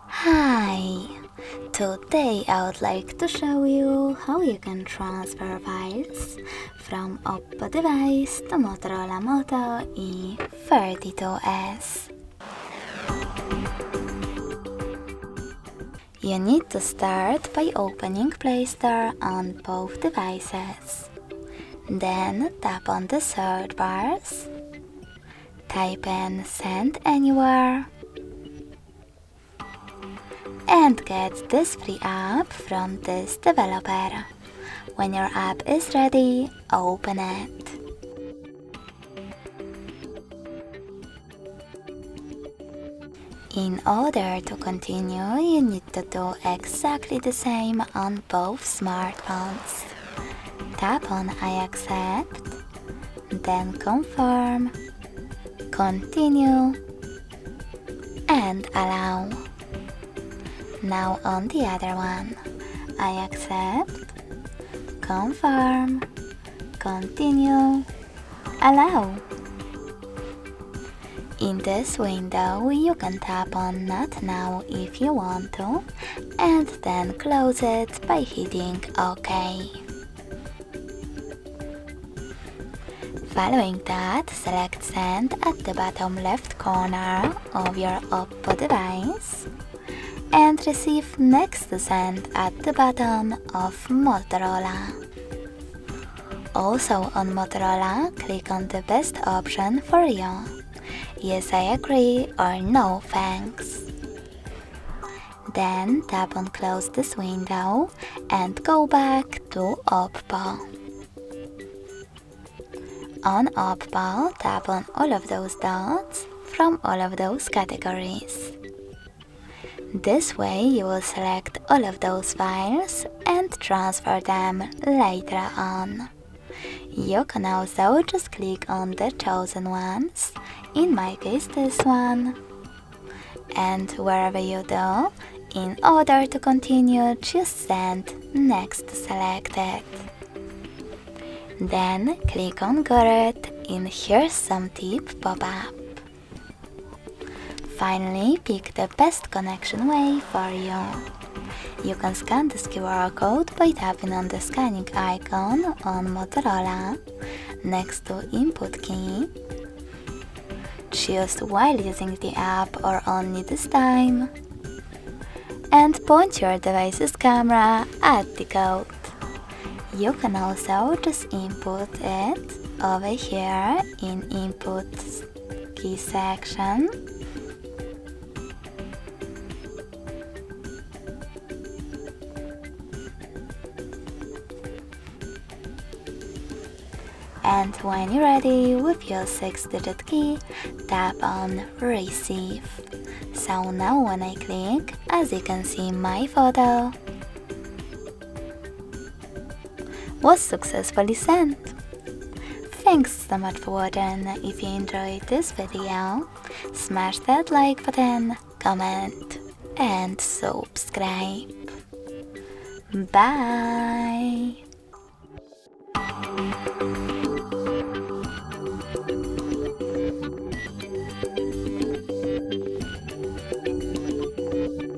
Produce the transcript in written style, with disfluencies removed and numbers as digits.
Hi! Today I would like to show you how you can transfer files from OPPO device to Motorola Moto E32s. You need to start by opening Play Store on both devices. Then tap on the search bars, type in Send Anywhere, and get this free app from this developer. When your app is ready, open it. In order to continue, you need to do exactly the same on both smartphones. Tap on I accept, then confirm, continue, and allow. Now on the other one, I accept, confirm, continue, allow. In this window, you can tap on Not Now if you want to, and then close it by hitting OK. Following that, select Send at the bottom left corner of your OPPO device and receive Next to Send at the bottom of Motorola. Also on Motorola, click on the best option for you. Yes, I agree or no thanks. Then tap on Close this window and go back to OPPO. On OPPO, tap on all of those dots from all of those categories. This way you will select all of those files and transfer them later on. You can also just click on the chosen ones, in my case this one, and wherever you do, in order to continue, just send Next selected. Then click on Got it in Here's Some Tip pop-up. Finally, pick the best connection way for you. You can scan this QR code by tapping on the scanning icon on Motorola next to Input key. Choose while using the app or only this time. And point your device's camera at the code. You can also just input it over here in Input key section. And when you're ready with your 6-digit key, tap on Receive. So now when I click, as you can see, my photo was successfully sent. Thanks so much for watching. If you enjoyed this video, smash that like button, comment and subscribe. Bye!